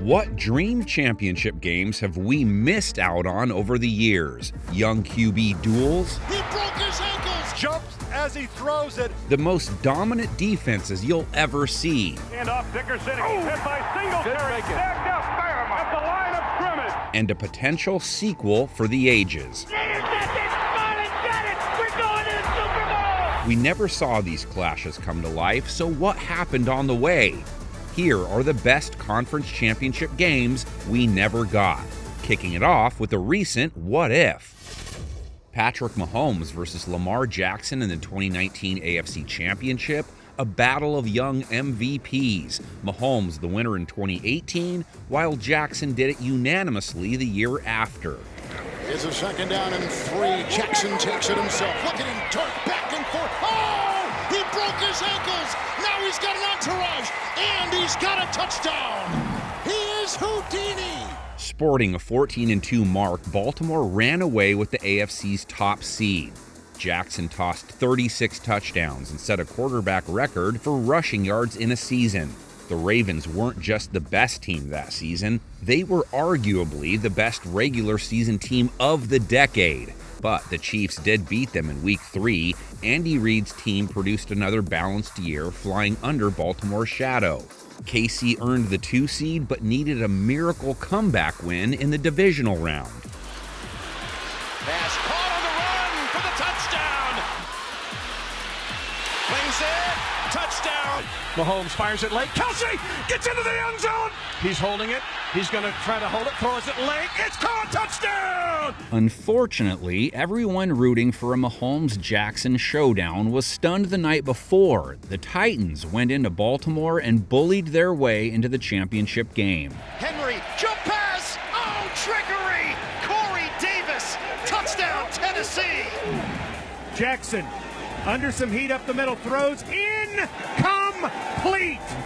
What dream championship games have we missed out on over the years? Young QB duels? He broke his ankles! Jumps as he throws it. The most dominant defenses you'll ever see. Hand off Dickerson, hit by Singletary, backed up, at the line of scrimmage. And a potential sequel for the ages. We never saw these clashes come to life, so what happened on the way? Here are the best conference championship games we never got. Kicking it off with a recent what if. Patrick Mahomes versus Lamar Jackson in the 2019 AFC Championship, a battle of young MVPs. Mahomes the winner in 2018, while Jackson did it unanimously the year after. It's a 2nd down and 3. Jackson takes it himself. Look at him dart back and forth. Oh! He broke his ankles. Now he's got an entourage. And he's got a touchdown. He is Houdini. Sporting a 14-2 mark, Baltimore ran away with the AFC's top seed. Jackson tossed 36 touchdowns and set a quarterback record for rushing yards in a season. The Ravens weren't just the best team that season, they were arguably the best regular season team of the decade. But the Chiefs did beat them in Week 3. Andy Reid's team produced another balanced year, flying under Baltimore's shadow. KC earned the 2 seed, but needed a miracle comeback win in the divisional round. Pass caught on the run for the touchdown. Flings it. Touchdown. Mahomes fires it late. Kelsey gets into the end zone. He's holding it. He's going to try to hold it. Throws it late. It's caught. Touchdown. Unfortunately, everyone rooting for a Mahomes-Jackson showdown was stunned the night before. The Titans went into Baltimore and bullied their way into the championship game. Henry, jump pass. Oh, trickery. Corey Davis. Touchdown, Tennessee. Jackson under some heat up the middle. Throws incomplete.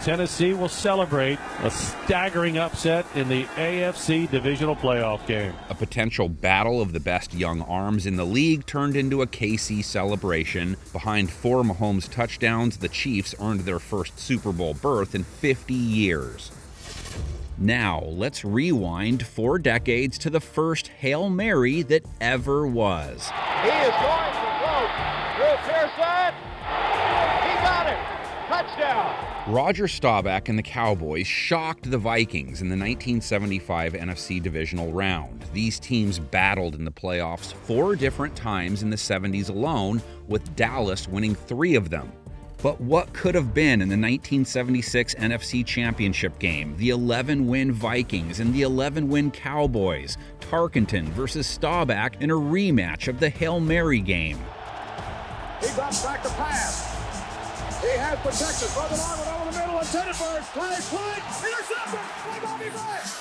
Tennessee will celebrate a staggering upset in the AFC divisional playoff game. A potential battle of the best young arms in the league turned into a KC celebration. Behind 4 Mahomes touchdowns, the Chiefs earned their first Super Bowl berth in 50 years. Now, let's rewind 4 decades to the first Hail Mary that ever was. He is going to throw. Drew Pearson. He got it. Touchdown. Roger Staubach and the Cowboys shocked the Vikings in the 1975 NFC Divisional Round. These teams battled in the playoffs 4 different times in the 70s alone, with Dallas winning 3 of them. But what could have been in the 1976 NFC Championship game? The 11-win Vikings and the 11-win Cowboys. Tarkenton versus Staubach in a rematch of the Hail Mary game. He drops back to pass. He has protection. Throw the line over the middle. Intended for Clyde. Interception.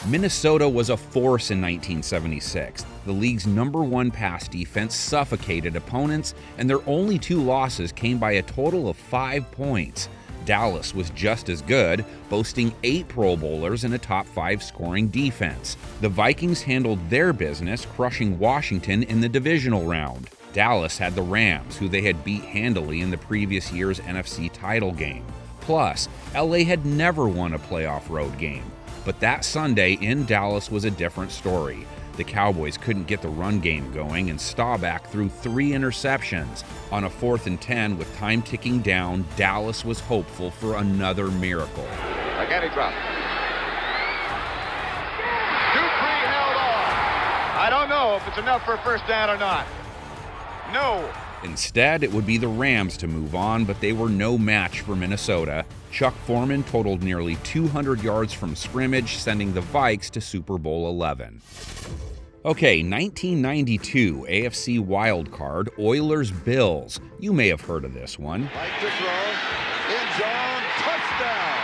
Minnesota was a force in 1976. The league's #1 pass defense suffocated opponents, and their only 2 losses came by a total of 5 points. Dallas was just as good, boasting 8 Pro Bowlers and a top 5 scoring defense. The Vikings handled their business, crushing Washington in the divisional round. Dallas had the Rams, who they had beat handily in the previous year's NFC title game. Plus, LA had never won a playoff road game. But that Sunday in Dallas was a different story. The Cowboys couldn't get the run game going, and Staubach threw 3 interceptions. On a 4th and 10 with time ticking down, Dallas was hopeful for another miracle. Again he dropped. Dupree held on. I don't know if it's enough for a first down or not. No. Instead, it would be the Rams to move on, but they were no match for Minnesota. Chuck Foreman totaled nearly 200 yards from scrimmage, sending the Vikes to Super Bowl 11. Okay, 1992 AFC wildcard, Oilers-Bills. You may have heard of this one. Like to throw, end zone, touchdown!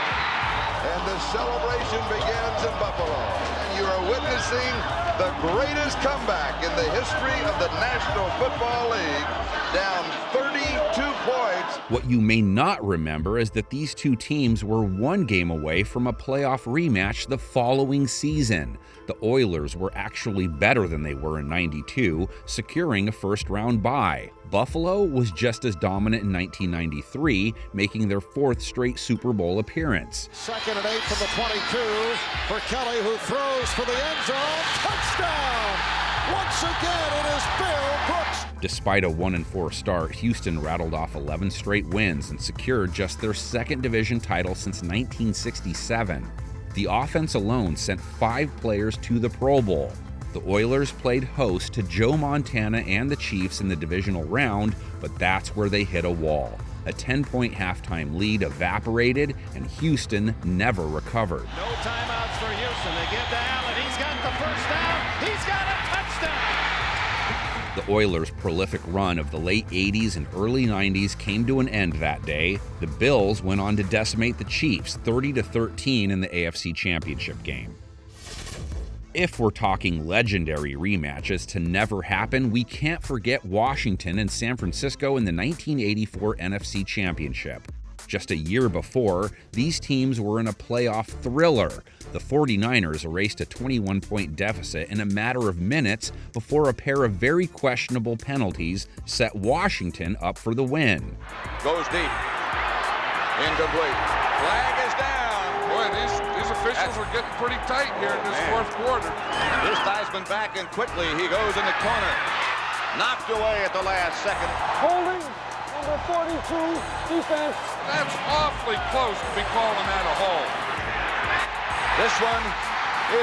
And the celebration begins in Buffalo. And you are witnessing the greatest comeback in the history of the National Football League. Down 32 points What you may not remember is that these two teams were one game away from a playoff rematch the following season. The Oilers were actually better than they were in '92, securing a first-round bye. Buffalo was just as dominant in 1993, making their fourth straight Super Bowl appearance. 2nd and 8 from the 22 for Kelly, who throws for the end zone. Touchdown! Once again, it is Bill Brooks. Despite a 1-4 start, Houston rattled off 11 straight wins and secured just their second division title since 1967. The offense alone sent 5 players to the Pro Bowl. The Oilers played host to Joe Montana and the Chiefs in the divisional round, but that's where they hit a wall. A 10-point halftime lead evaporated, and Houston never recovered. No timeouts for Houston. They give to Allen. He's got the first down. He's got a touchdown. The Oilers' prolific run of the late 80s and early 90s came to an end that day. The Bills went on to decimate the Chiefs 30-13 in the AFC Championship game. If we're talking legendary rematches to never happen, we can't forget Washington and San Francisco in the 1984 NFC Championship. Just a year before, these teams were in a playoff thriller. The 49ers erased a 21-point deficit in a matter of minutes before a pair of very questionable penalties set Washington up for the win. Goes deep. Incomplete. Flag is down. Boy, these officials are getting pretty tight here in this fourth quarter. This Theismann back and quickly he goes in the corner. Knocked away at the last second. Holding number 42 defense. That's awfully close to be calling that a hold. This one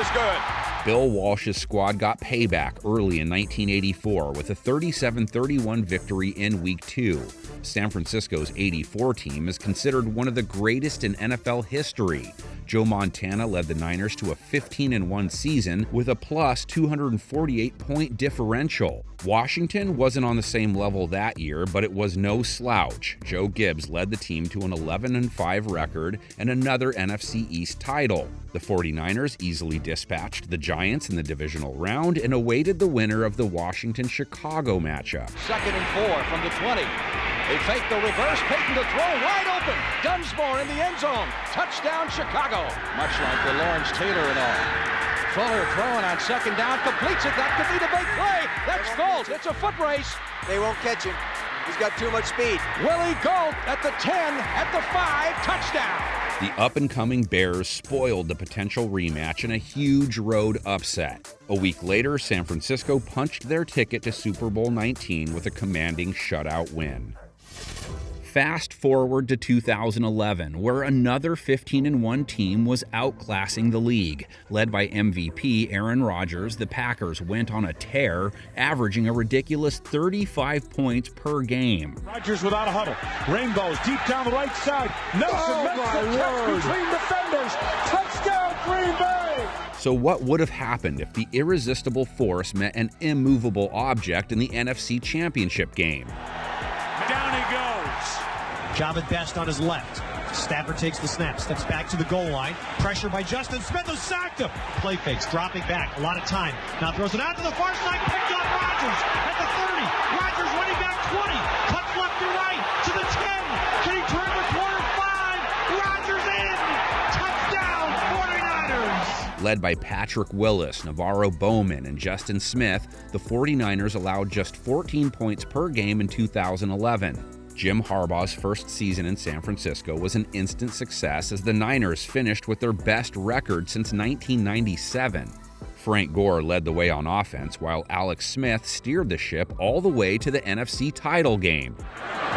is good. Bill Walsh's squad got payback early in 1984 with a 37-31 victory in Week 2. San Francisco's '84 team is considered one of the greatest in NFL history. Joe Montana led the Niners to a 15-1 season with a plus 248-point differential. Washington wasn't on the same level that year, but it was no slouch. Joe Gibbs led the team to an 11-5 record and another NFC East title. The 49ers easily dispatched the Giants in the divisional round and awaited the winner of the Washington-Chicago matchup. 2nd and 4 from the 20. They fake the reverse, Peyton to throw, wide open. Dunsmore in the end zone. Touchdown, Chicago. Much like the Lawrence Taylor and all. Fuller throwing on 2nd down, completes it. That could be the big play. That's Galt. It's a foot race. They won't catch him. He's got too much speed. Willie Galt at the 10, at the 5, touchdown. The up-and-coming Bears spoiled the potential rematch in a huge road upset. A week later, San Francisco punched their ticket to Super Bowl 19 with a commanding shutout win. Fast forward to 2011, where another 15-1 team was outclassing the league. Led by MVP Aaron Rodgers, the Packers went on a tear, averaging a ridiculous 35 points per game. Rodgers without a huddle. Rainbows deep down the right side. Nelson makes the catch between defenders. Touchdown, Green Bay! So what would have happened if the irresistible force met an immovable object in the NFC Championship game? Down he goes. Job at best on his left. Stafford takes the snap, steps back to the goal line. Pressure by Justin Smith, who sacked him. Play fakes, dropping back, a lot of time. Now throws it out to the far side, picked off Rodgers at the 30. Rodgers running back 20. Cuts left to right to the 10. Can he turn the corner? 5. Rodgers in. Touchdown, 49ers. Led by Patrick Willis, Navarro Bowman, and Justin Smith, the 49ers allowed just 14 points per game in 2011. Jim Harbaugh's first season in San Francisco was an instant success as the Niners finished with their best record since 1997. Frank Gore led the way on offense while Alex Smith steered the ship all the way to the NFC title game.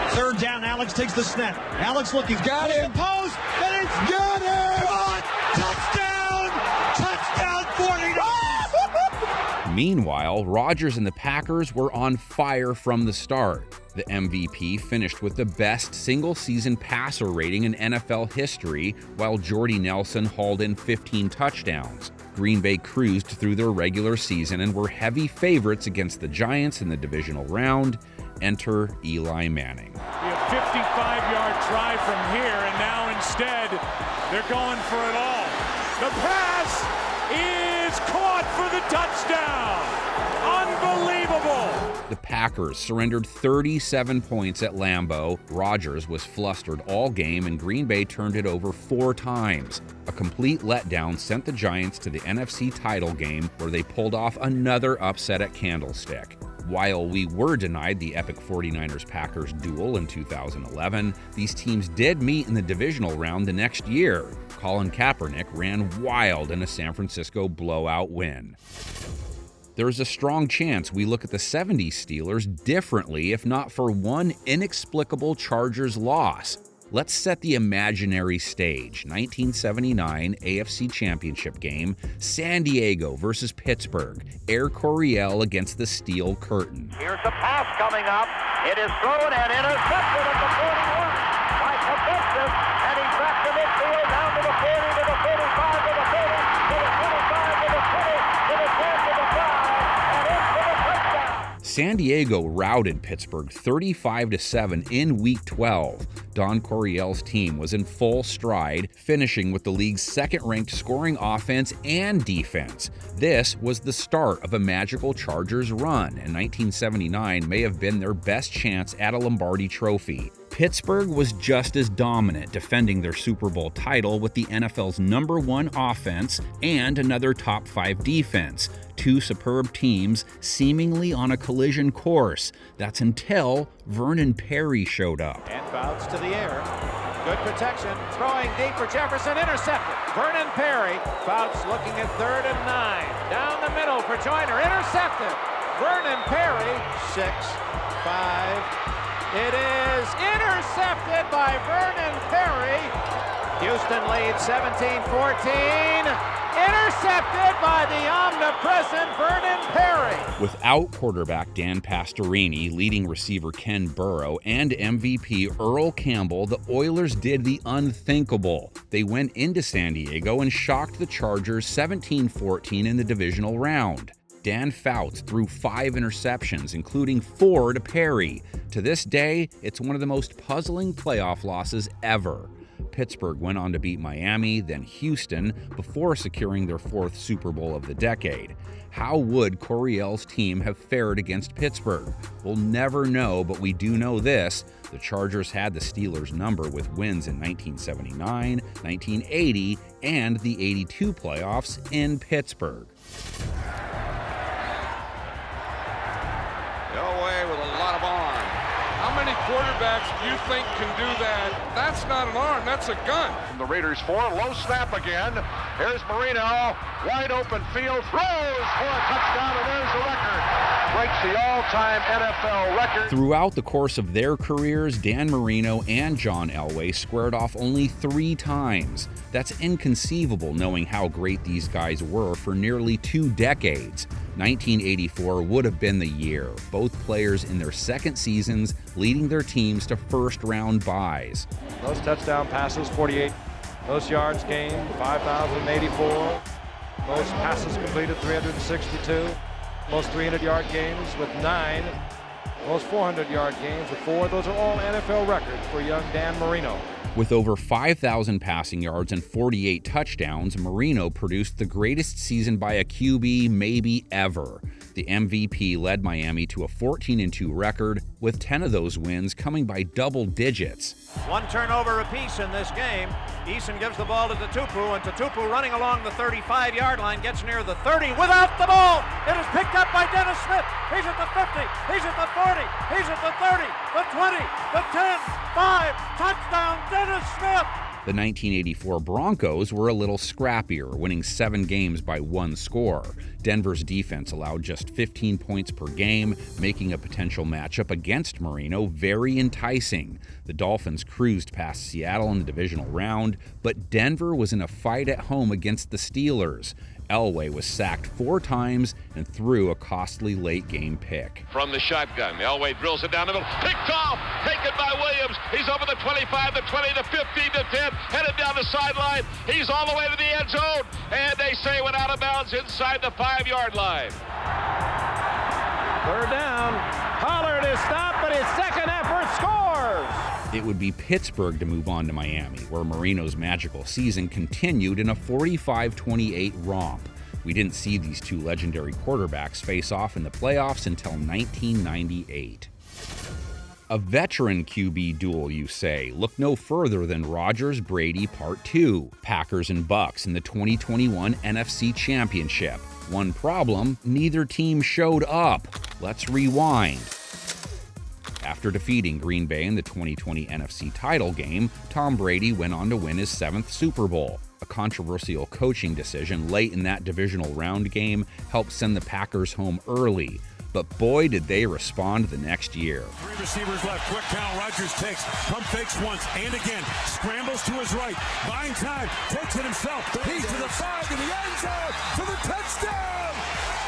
3rd down, Alex takes the snap. Alex looking, Got him. Pose, and it's got him! Come on! Touchdown! Touchdown, 49ers! Meanwhile, Rodgers and the Packers were on fire from the start. The MVP finished with the best single-season passer rating in NFL history, while Jordy Nelson hauled in 15 touchdowns. Green Bay cruised through their regular season and were heavy favorites against the Giants in the divisional round. Enter Eli Manning. A 55-yard try from here, and now instead, they're going for it all. The pass is caught for the touchdown. Unbelievable. Unbelievable! The Packers surrendered 37 points at Lambeau. Rodgers was flustered all game, and Green Bay turned it over 4 times. A complete letdown sent the Giants to the NFC title game, where they pulled off another upset at Candlestick. While we were denied the epic 49ers-Packers duel in 2011, these teams did meet in the divisional round the next year. Colin Kaepernick ran wild in a San Francisco blowout win. There's a strong chance we look at the 70s Steelers differently if not for one inexplicable Chargers loss. Let's set the imaginary stage. 1979 AFC Championship game, San Diego versus Pittsburgh. Air Coryell against the Steel Curtain. Here's a pass coming up. It is thrown and intercepted at the 41 by Kobetsis, and he's back to midfield, down to the 40, to the 45, to the 30, to the 25, to the 20, to the 10, to the 5, and into the touchdown. San Diego routed Pittsburgh 35-7 in Week 12. Don Coryell's team was in full stride, finishing with the league's second-ranked scoring offense and defense. This was the start of a magical Chargers run, and 1979 may have been their best chance at a Lombardi trophy. Pittsburgh was just as dominant, defending their Super Bowl title with the NFL's #1 offense and another top 5 defense. 2 superb teams seemingly on a collision course. That's until Vernon Perry showed up. And Fouts to the air. Good protection. Throwing deep for Jefferson. Intercepted. Vernon Perry. Fouts looking at 3rd and 9. Down the middle for Joyner. Intercepted. Vernon Perry. 6, 5. It is intercepted by Vernon Perry. Houston leads 17-14. Intercepted by the omnipresent Vernon Perry. Without quarterback Dan Pastorini, leading receiver Ken Burrow, and MVP Earl Campbell, the Oilers did the unthinkable. They went into San Diego and shocked the Chargers 17-14 in the divisional round. Dan Fouts threw 5 interceptions, including 4 to Perry. To this day, it's one of the most puzzling playoff losses ever. Pittsburgh went on to beat Miami, then Houston, before securing their 4th Super Bowl of the decade. How would Coryell's team have fared against Pittsburgh? We'll never know, but we do know this. The Chargers had the Steelers' number with wins in 1979, 1980, and the 82 playoffs in Pittsburgh. Elway with a lot of arm. How many quarterbacks do you think can do that? That's not an arm, that's a gun. From the Raiders 4, low snap again. Here's Marino, wide open field, throws for a touchdown, and there's the record. Breaks the all-time NFL record. Throughout the course of their careers, Dan Marino and John Elway squared off only 3 times. That's inconceivable knowing how great these guys were for nearly 2 decades. 1984 would have been the year, both players in their second seasons leading their teams to first-round byes. Those touchdown passes, 48. Most yards gained, 5,084. Most passes completed, 362. Most 300-yard games with 9. Most 400-yard games with 4. Those are all NFL records for young Dan Marino. With over 5,000 passing yards and 48 touchdowns, Marino produced the greatest season by a QB maybe ever. The MVP led Miami to a 14-2 record, with 10 of those wins coming by double digits. 1 turnover apiece in this game. Eason gives the ball to Tutupu, and Tutupu running along the 35-yard line gets near the 30 without the ball. It is picked up by Dennis Smith. He's at the 50. He's at the 40. He's at the 30, the 20, the 10, 5. Touchdown, Dennis Smith. The 1984 Broncos were a little scrappier, winning 7 games by 1 score. Denver's defense allowed just 15 points per game, making a potential matchup against Marino very enticing. The Dolphins cruised past Seattle in the divisional round, but Denver was in a fight at home against the Steelers. Elway was sacked 4 times and threw a costly late-game pick. From the shotgun, Elway drills it down the middle. Picked off, taken by Williams. He's over the 25, the 20, the 15, the 10, headed down the sideline. He's all the way to the end zone, and they say went out of bounds inside the 5-yard line. 3rd down. Pollard is stopped, but his second effort scores. It would be Pittsburgh to move on to Miami, where Marino's magical season continued in a 45-28 romp. We didn't see these two legendary quarterbacks face off in the playoffs until 1998. A veteran QB duel, you say? Look no further than Rodgers-Brady Part 2, Packers and Bucks in the 2021 NFC Championship. One problem, neither team showed up. Let's rewind. After defeating Green Bay in the 2020 NFC title game, Tom Brady went on to win his 7th Super Bowl. A controversial coaching decision late in that divisional round game helped send the Packers home early. But boy, did they respond the next year. 3 receivers left. Quick count. Rodgers takes. Pump fakes once and again. Scrambles to his right. Buying time. Takes it himself. He's to the 5 in the end zone for the touchdown.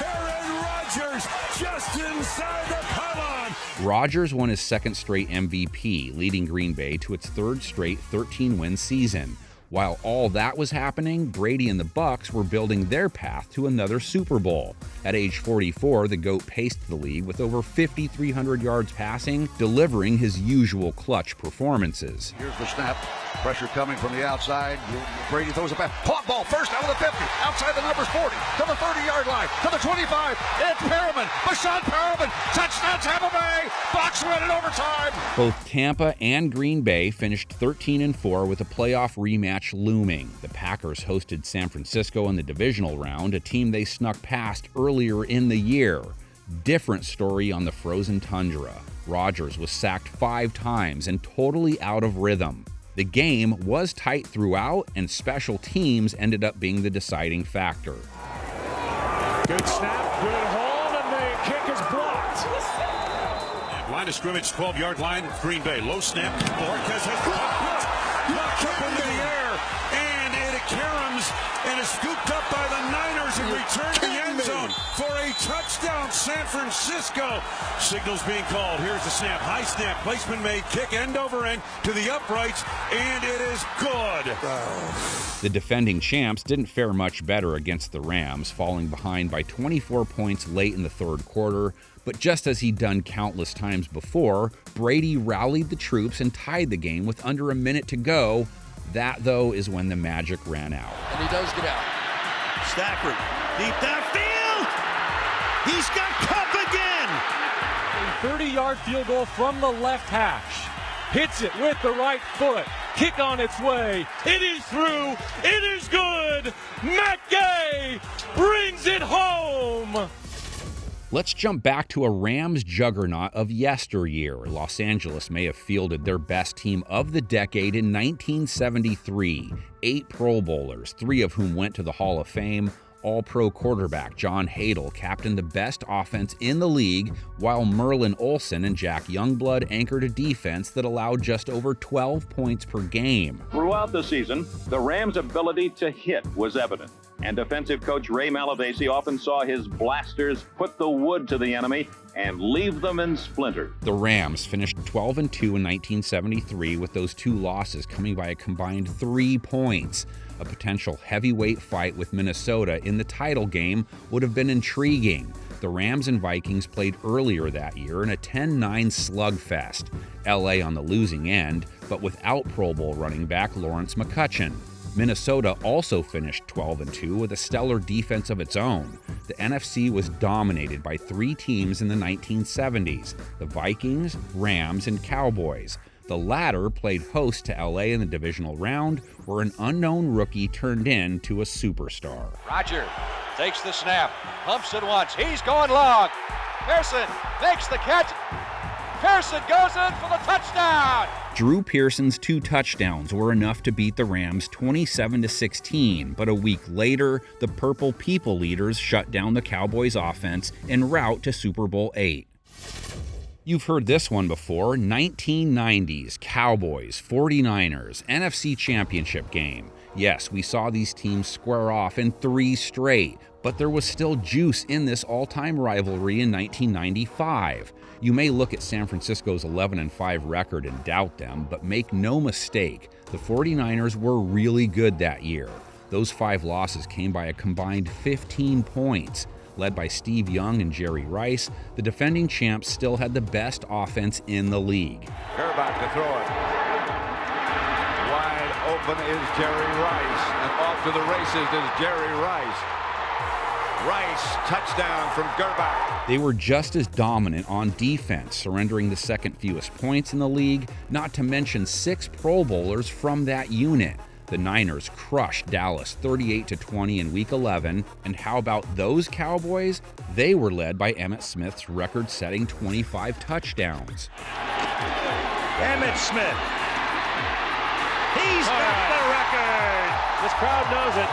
Aaron Rodgers just inside the pylon. Rodgers won his 2nd straight MVP, leading Green Bay to its 3rd straight 13-win season. While all that was happening, Brady and the Bucks were building their path to another Super Bowl. At age 44, the GOAT paced the league with over 5,300 yards passing, delivering his usual clutch performances. Here's the snap. Pressure coming from the outside. Brady throws it back. Caught ball first out of the 50. Outside the numbers 40. To the 30-yard line. To the 25. It's Perriman. Bashawn Perriman. Touchdown Tampa Bay. Bucks win in overtime. Both Tampa and Green Bay finished 13-4 with a playoff rematch looming. The Packers hosted San Francisco in the divisional round, a team they snuck past earlier in the year. Different story on the frozen tundra. Rodgers was sacked 5 times and totally out of rhythm. The game was tight throughout, and special teams ended up being the deciding factor. Good snap, good hold, and the kick is blocked. Line of scrimmage, 12-yard line, Green Bay. Low snap. Marquez has blocked up into the air, and it caroms and is scooped up by the Niners and returned to the end zone for a touchdown, San Francisco. Signals being called. Here's the snap. High snap. Placement made. Kick end over end to the uprights, and it is good. The defending champs didn't fare much better against the Rams, falling behind by 24 points late in the 3rd quarter. But just as he'd done countless times before, Brady rallied the troops and tied the game with under a minute to go. That, though, is when the magic ran out. And he does get out. Stafford, deep downfield. He's got Cup again. A 30-yard field goal from the left hash. Hits it with the right foot. Kick on its way. It is through. It is good. Matt Gay brings it home. Let's jump back to a Rams juggernaut of yesteryear. Los Angeles may have fielded their best team of the decade in 1973. 8 Pro Bowlers, 3 of whom went to the Hall of Fame. All-Pro quarterback John Hadl captained the best offense in the league, while Merlin Olsen and Jack Youngblood anchored a defense that allowed just over 12 points per game. Throughout the season, the Rams' ability to hit was evident, and defensive coach Ray Malavasi often saw his blasters put the wood to the enemy and leave them in splinters. The Rams finished 12-2 in 1973, with those 2 losses coming by a combined 3 points. A potential heavyweight fight with Minnesota in the title game would have been intriguing. The Rams and Vikings played earlier that year in a 10-9 slugfest. LA on the losing end, but without Pro Bowl running back Lawrence McCutcheon. Minnesota also finished 12-2 with a stellar defense of its own. The NFC was dominated by 3 teams in the 1970s: the Vikings, Rams, and Cowboys. The latter played host to LA in the divisional round, where an unknown rookie turned into a superstar. Rodgers takes the snap, pumps it once, he's going long. Pearson makes the catch. Pearson goes in for the touchdown. Drew Pearson's 2 touchdowns were enough to beat the Rams 27-16, but a week later, the Purple People leaders shut down the Cowboys' offense en route to Super Bowl VIII. You've heard this one before: 1990s, Cowboys, 49ers, NFC Championship game. Yes, we saw these teams square off in 3 straight, but there was still juice in this all-time rivalry in 1995. You may look at San Francisco's 11-5 record and doubt them, but make no mistake, the 49ers were really good that year. Those 5 losses came by a combined 15 points. Led by Steve Young and Jerry Rice, the defending champs still had the best offense in the league. Back to throw it. Wide open is Jerry Rice, and off to the races is Jerry Rice. Rice, touchdown from Gerbach. They were just as dominant on defense, surrendering the second fewest points in the league, not to mention 6 Pro Bowlers from that unit. The Niners crushed Dallas 38-20 in Week 11, and how about those Cowboys? They were led by Emmitt Smith's record-setting 25 touchdowns. Emmitt Smith. He's got the record. This crowd knows it.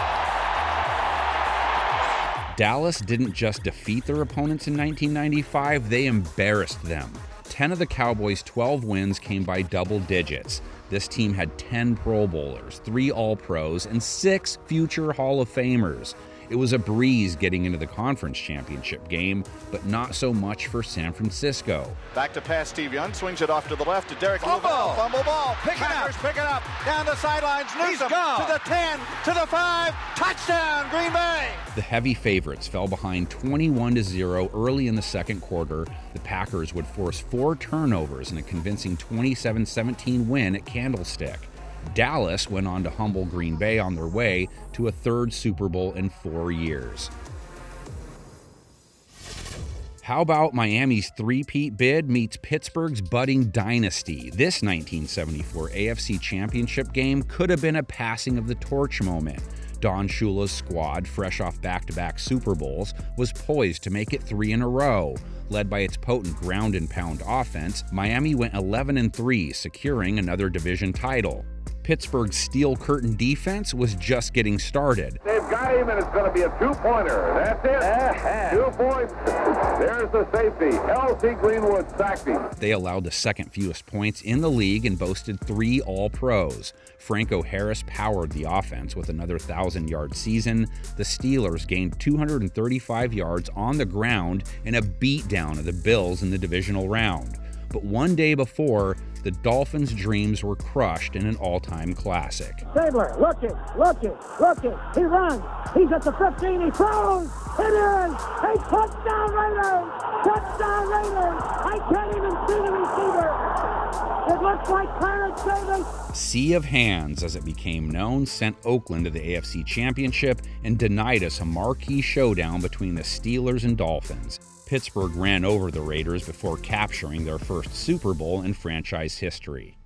Dallas didn't just defeat their opponents in 1995, they embarrassed them. 10 of the Cowboys' 12 wins came by double digits. This team had 10 Pro Bowlers, 3 All-Pros, and 6 future Hall of Famers. It was a breeze getting into the conference championship game, but not so much for San Francisco. Back to pass, Steve Young swings it off to the left to Derek. Fumble ball. Pick it up. Down the sidelines. Newsome to the 10, to the 5. Touchdown, Green Bay. The heavy favorites fell behind 21-0 early in the second quarter. The Packers would force 4 turnovers in a convincing 27-17 win at Candlestick. Dallas went on to humble Green Bay on their way to a 3rd Super Bowl in 4 years. How about Miami's three-peat bid meets Pittsburgh's budding dynasty? This 1974 AFC Championship game could have been a passing of the torch moment. Don Shula's squad, fresh off back-to-back Super Bowls, was poised to make it 3 in a row. Led by its potent ground-and-pound offense, Miami went 11-3, securing another division title. Pittsburgh's steel curtain defense was just getting started. They've got him, and it's going to be a 2-pointer. That's it. 2 points. There's the safety. L.C. Greenwood sacked him. They allowed the second fewest points in the league and boasted 3 All-Pros. Franco Harris powered the offense with another 1,000-yard season. The Steelers gained 235 yards on the ground in a beatdown of the Bills in the divisional round. But one day before, the Dolphins' dreams were crushed in an all-time classic. Stabler, looking. He runs. He's at the 15. He throws. It is a touchdown Raiders. Touchdown Raiders. I can't even see the receiver. It looks like Clarence Davis. Sea of Hands, as it became known, sent Oakland to the AFC Championship and denied us a marquee showdown between the Steelers and Dolphins. Pittsburgh ran over the Raiders before capturing their first Super Bowl in franchise history.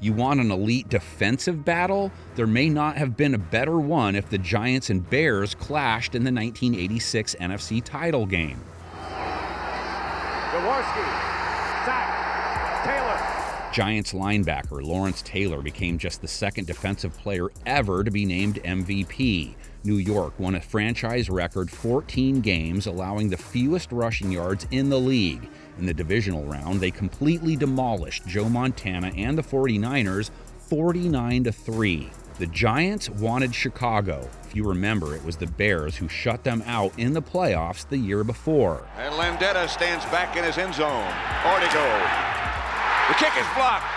You want an elite defensive battle? There may not have been a better one if the Giants and Bears clashed in the 1986 NFC title game. Jaworski, sack, Taylor. Giants linebacker Lawrence Taylor became just the second defensive player ever to be named MVP. New York won a franchise record 14 games, allowing the fewest rushing yards in the league. In the divisional round, they completely demolished Joe Montana and the 49ers 49-3. The Giants wanted Chicago. If you remember, it was the Bears who shut them out in the playoffs the year before. And Landetta stands back in his end zone. Ortigo. The kick is blocked.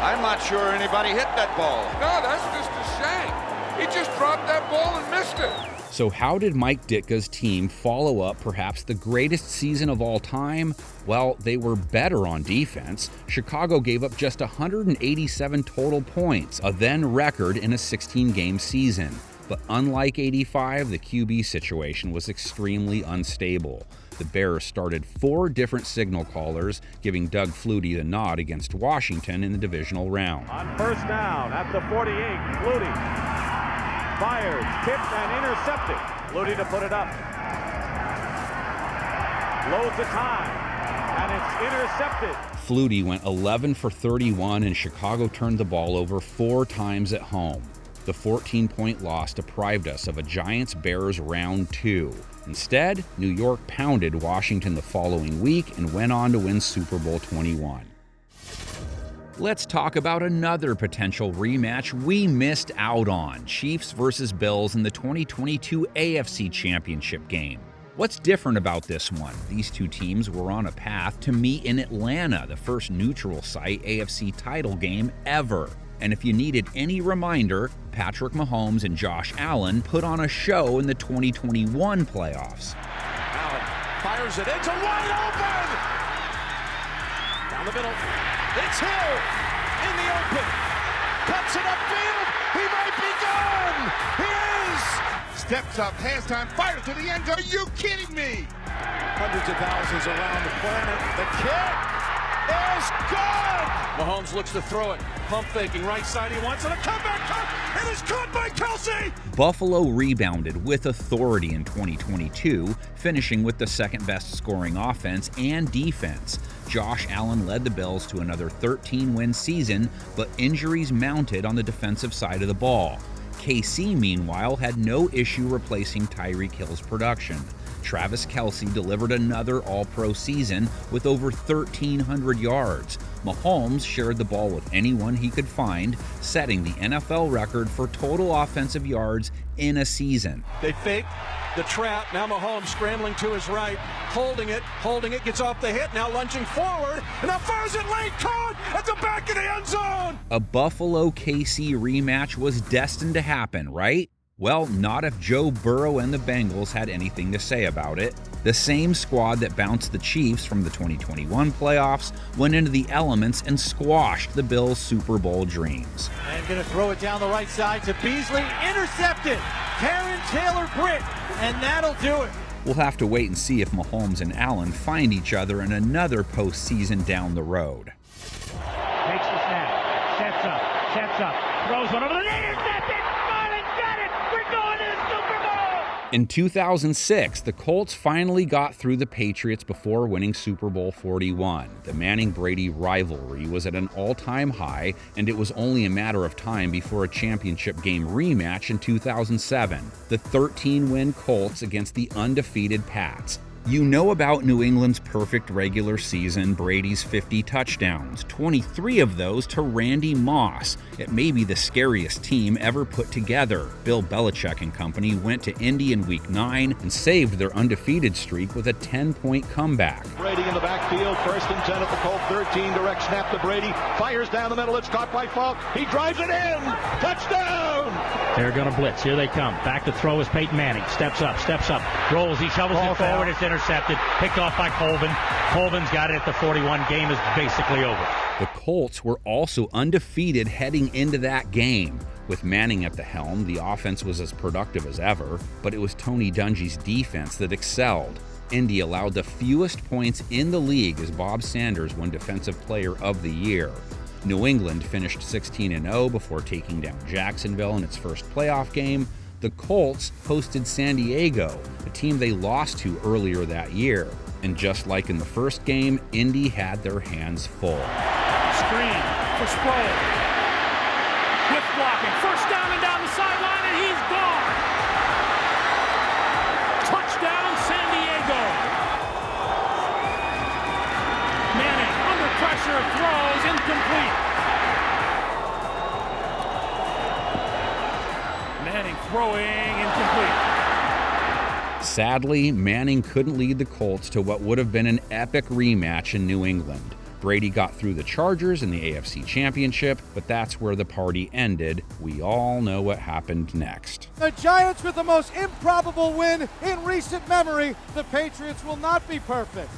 I'm not sure anybody hit that ball. No, that's just a shame. He just dropped that ball and missed it. So how did Mike Ditka's team follow up perhaps the greatest season of all time? Well, they were better on defense. Chicago gave up just 187 total points, a then record in a 16-game season. But unlike '85, the QB situation was extremely unstable. The Bears started 4 different signal callers, giving Doug Flutie the nod against Washington in the divisional round. On first down at the 48, Flutie fires, tipped and intercepted. Flutie to put it up. Loads of time, and it's intercepted. Flutie went 11 for 31, and Chicago turned the ball over 4 times at home. The 14-point loss deprived us of a Giants-Bears round 2. Instead, New York pounded Washington the following week and went on to win Super Bowl 21. Let's talk about another potential rematch we missed out on: Chiefs versus Bills in the 2022 AFC Championship game. What's different about this one? These two teams were on a path to meet in Atlanta, the first neutral site AFC title game ever. And if you needed any reminder, Patrick Mahomes and Josh Allen put on a show in the 2021 playoffs. Allen fires it into wide open! Down the middle. It's Hill in the open. Cuts it upfield. He might be gone. He is. steps up, has time, fires to the end zone. Are you kidding me? Hundreds of thousands around the planet. The kick is good! Mahomes looks to throw it. Pump faking, right side, he wants it. A comeback cut! It is caught by Kelsey! Buffalo rebounded with authority in 2022, finishing with the second-best scoring offense and defense. Josh Allen led the Bills to another 13-win season, but injuries mounted on the defensive side of the ball. KC, meanwhile, had no issue replacing Tyreek Hill's production. Travis Kelce delivered another All-Pro season with over 1,300 yards. Mahomes shared the ball with anyone he could find, setting the NFL record for total offensive yards in a season. They faked the trap. Now Mahomes scrambling to his right, holding it, gets off the hit, now lunging forward, and now fires it late, caught at the back of the end zone! A Buffalo-KC rematch was destined to happen, right? Well, not if Joe Burrow and the Bengals had anything to say about it. The same squad that bounced the Chiefs from the 2021 playoffs went into the elements and squashed the Bills' Super Bowl dreams. And going to throw it down the right side to Beasley. Intercepted! Karen Taylor-Britt, and that'll do it. We'll have to wait and see if Mahomes and Allen find each other in another postseason down the road. Takes the snap, sets up, throws one over the net, intercepted! Marlins got it! We're going to the Super Bowl! In 2006, the Colts finally got through the Patriots before winning Super Bowl 41. The Manning-Brady rivalry was at an all-time high, and it was only a matter of time before a championship game rematch in 2007. The 13-win Colts against the undefeated Pats. You know about New England's perfect regular season, Brady's 50 touchdowns, 23 of those to Randy Moss. It may be the scariest team ever put together. Bill Belichick and company went to Indy in Week 9 and saved their undefeated streak with a 10-point comeback. Brady in the backfield, 1st and 10 at the Colt, 13, direct snap to Brady, fires down the middle, it's caught by Falk, he drives it in, touchdown! They're going to blitz, here they come, back to throw is Peyton Manning, steps up, rolls, he shovels it forward, it's intercepted, picked off by Colvin. Colvin's got it at the 41. Game is basically over. The Colts were also undefeated heading into that game. With Manning at the helm, the offense was as productive as ever, but it was Tony Dungy's defense that excelled. Indy allowed the fewest points in the league as Bob Sanders won Defensive Player of the Year. New England finished 16-0 before taking down Jacksonville in its first playoff game. The Colts hosted San Diego, a team they lost to earlier that year. And just like in the first game, Indy had their hands full. Screen for Sproul. With blocking. First down and down the sideline, and he's gone. Touchdown, San Diego. Manning under pressure, throws incomplete. Throwing incomplete. Sadly, Manning couldn't lead the Colts to what would have been an epic rematch in New England. Brady got through the Chargers in the AFC Championship, but that's where the party ended. We all know what happened next. The Giants with the most improbable win in recent memory. The Patriots will not be perfect.